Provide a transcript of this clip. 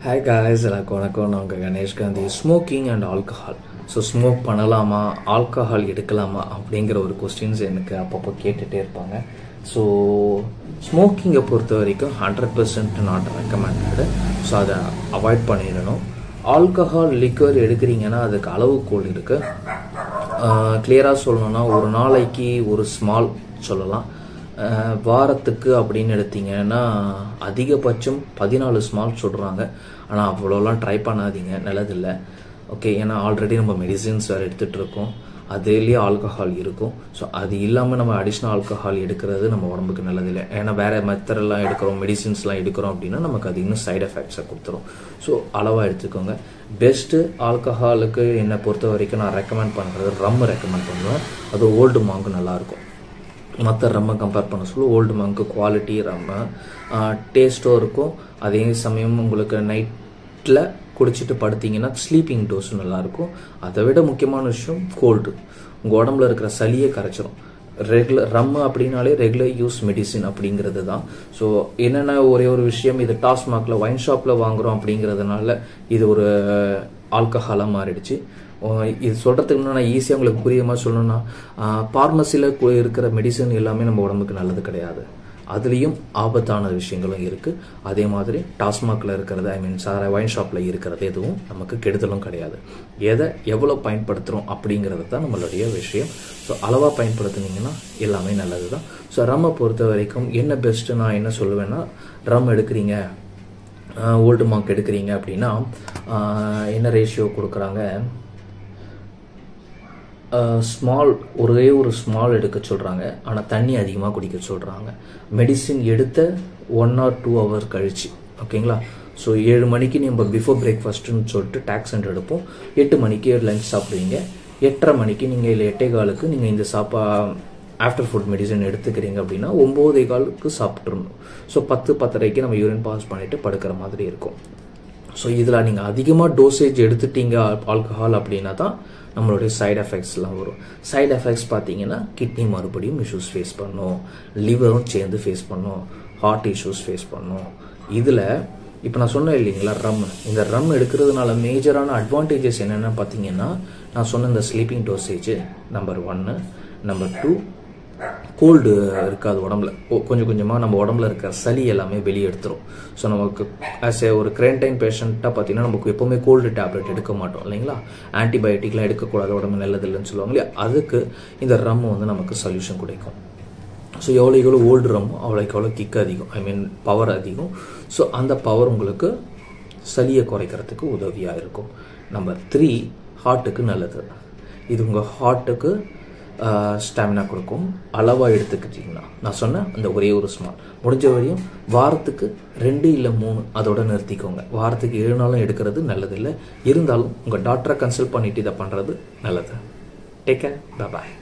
Hi guys, வணக்கம் நான் Ganesh Gandhi. Smoking and alcohol. So smoke பண்ணலாமா, ஆல்கஹால் எடுக்கலாமா அப்படிங்கிற ஒரு கொஸ்டின்ஸ் எனக்கு அப்பப்போ கேட்டுகிட்டே இருப்பாங்க. ஸோ ஸ்மோக்கிங்கை பொறுத்த வரைக்கும் 100% நாட் ரெக்கமெண்டடு. ஸோ அதை அவாய்ட் பண்ணிடணும். ஆல்கஹால் லிக்வர் எடுக்கிறீங்கன்னா அதுக்கு அளவுகோல் இருக்குது. கிளியராக சொல்லணும்னா ஒரு நாளைக்கு ஒரு ஸ்மால் சொல்லலாம். வாரத்துக்கு அப்படின்னு எடுத்தீங்கன்னா அதிகபட்சம் 14 ஸ்மால் சொல்கிறாங்க. ஆனால் அவ்வளோலாம் ட்ரை பண்ணாதீங்க, நல்லதில்லை. ஓகே, ஏன்னா ஆல்ரெடி நம்ம மெடிசின்ஸ் வேறு எடுத்துகிட்டு இருக்கோம், அதுலேயே ஆல்கஹால் இருக்கும். ஸோ அது இல்லாமல் நம்ம அடிஷ்னல் ஆல்கஹால் எடுக்கிறது நம்ம உடம்புக்கு நல்லதில்லை. ஏன்னா வேறு மெத்தடெல்லாம் எடுக்கிறோம், மெடிசின்ஸ்லாம் எடுக்கிறோம் அப்படின்னா நமக்கு அது இன்னும் சைட் எஃபெக்ட்ஸை கொடுத்துரும். ஸோ அளவாக எடுத்துக்கோங்க. பெஸ்ட்டு ஆல்கஹாலுக்கு என்னை பொறுத்த வரைக்கும் நான் ரெக்கமெண்ட் பண்ணுறது ரம் ரெக்கமெண்ட் பண்ணுவேன். அது ஓல்டு மாங்கு நல்லாயிருக்கும். மற்ற ரம்மை கம்பேர் பண்ண சொல்லி ஓல்டு மங்க்கு குவாலிட்டி ரம்மு டேஸ்ட்டும் இருக்கும். அதே சமயம் உங்களுக்கு நைட்டில் குடிச்சிட்டு படுத்திங்கன்னா ஸ்லீப்பிங் டோஸும் நல்லாயிருக்கும். அதை விட முக்கியமான விஷயம் கோல்டு, உங்கள் உடம்புல இருக்கிற சளியை கரைச்சிரும். ரெகுலர் ரம்மு அப்படின்னாலே ரெகுலர் யூஸ் மெடிசின் அப்படிங்கிறது தான். ஸோ என்னென்ன ஒரே ஒரு விஷயம், இது டாஸ்மாகில் ஒயின் ஷாப்பில் வாங்குகிறோம் அப்படிங்கிறதுனால இது ஒரு ஆல்கஹாலாக மாறிடுச்சு. இது சொல்கிறதுக்கு முன்னாடி நான் ஈஸியாக உங்களுக்கு புரிய மாதிரி சொல்லணும்னா, ஃபார்மசியில் இருக்கிற மெடிசன் எல்லாமே நம்ம உடம்புக்கு நல்லது கிடையாது. அதுலேயும் ஆபத்தான விஷயங்களும் இருக்குது. அதே மாதிரி டாஸ்மாகில் இருக்கிறது, ஒயின் ஷாப்பில் இருக்கிறது எதுவும் நமக்கு கெடுதலும் கிடையாது. எதை எவ்வளோ பயன்படுத்துகிறோம் அப்படிங்கிறது தான் நம்மளுடைய விஷயம். ஸோ அளவாக பயன்படுத்துனீங்கன்னா எல்லாமே நல்லது தான். ஸோ ரம்மை பொறுத்த வரைக்கும் என்ன பெஸ்ட்டு நான் என்ன சொல்லுவேன்னா, ரம் எடுக்கிறீங்க, ஓல்டு மார்க் எடுக்கிறீங்க அப்படின்னா என்ன ரேஷியோ கொடுக்குறாங்க, ஸ்மால் ஒரே ஒரு ஸ்மால் எடுக்க சொல்கிறாங்க. ஆனால் தண்ணி அதிகமாக குடிக்க சொல்கிறாங்க. மெடிசின் எடுத்த 1 or 2 hours கழிச்சு, ஓகேங்களா. ஸோ 7 மணிக்கு நம்ம பிஃபோர் பிரேக்ஃபாஸ்ட்டுன்னு சொல்லிட்டு டாக்ஸண்ட் எடுப்போம். 8 மணிக்கு லஞ்ச் சாப்பிடுவீங்க. 8:30 மணிக்கு நீங்கள் இல்லை 8:15 நீங்கள் இந்த ஆஃப்டர் ஃபுட் மெடிசன் எடுத்துக்கிறீங்க அப்படின்னா 9:15 சாப்பிட்றணும். ஸோ 10-10:30 நம்ம யூரின் பாஸ் பண்ணிவிட்டு படுக்கிற மாதிரி இருக்கும். ஸோ இதில் நீங்கள் அதிகமாக டோசேஜ் எடுத்துட்டீங்க ஆல்கஹால் அப்படின்னா தான் நம்மளுடைய சைட் எஃபெக்ட்ஸ்லாம் வரும். சைட் எஃபெக்ட்ஸ் பார்த்தீங்கன்னா கிட்னி மறுபடியும் இஷ்யூஸ் ஃபேஸ் பண்ணும், லிவரும் சேர்ந்து ஃபேஸ் பண்ணும், ஹார்ட் இஷ்யூஸ் ஃபேஸ் பண்ணும். இதில் இப்போ நான் சொன்னேன் இல்லைங்களா ரம், இந்த ரம் எடுக்கிறதுனால மேஜரான அட்வான்டேஜஸ் என்னென்னு பார்த்தீங்கன்னா, நான் சொன்ன இந்த sleeping dosage number 1, number 2 cold இருக்காது உடம்புல. கொஞ்சம் கொஞ்சமாக நம்ம உடம்புல இருக்கிற சளி எல்லாமே வெளியே எடுத்துரும். ஸோ நமக்கு ஆஸ் ஏ ஒரு குவாரண்டைன் பேஷண்ட்டாக பார்த்தீங்கன்னா நமக்கு எப்போவுமே கோல்டு டேப்லெட் எடுக்க மாட்டோம் இல்லைங்களா. ஆன்டிபயோட்டிக்லாம் எடுக்கக்கூடாது, உடம்பு நல்லதில்லைன்னு சொல்லுவாங்க இல்லையா. அதுக்கு இந்த ரம் நமக்கு சொல்யூஷன் கிடைக்கும். ஸோ எவ்வளோ ஓல்டு ரம்மோ அவ்வளோக்கு கிக் அதிகம், பவர் அதிகம். ஸோ அந்த பவர் உங்களுக்கு சளியை குறைக்கிறதுக்கு உதவியாக இருக்கும். நம்பர் 3 ஹார்ட்டுக்கு நல்லது. இது உங்கள் ஹார்ட்டுக்கு ஸ்டாமினா கொடுக்கும். அளவாக எடுத்துக்கிட்டிங்கன்னா நான் சொன்னேன் அந்த ஒரே ஒரு ஸ்மால், முடிஞ்ச வரையும் வாரத்துக்கு 2 இல்லை 3 அதோட நிறுத்திக்கோங்க. வாரத்துக்கு 7 நாளும் எடுக்கிறது நல்லதில்லை. இருந்தாலும் உங்கள் டாக்டரை கன்சல்ட் பண்ணிவிட்டு இதை பண்ணுறது நல்லது. டேக் கேர், பாய்.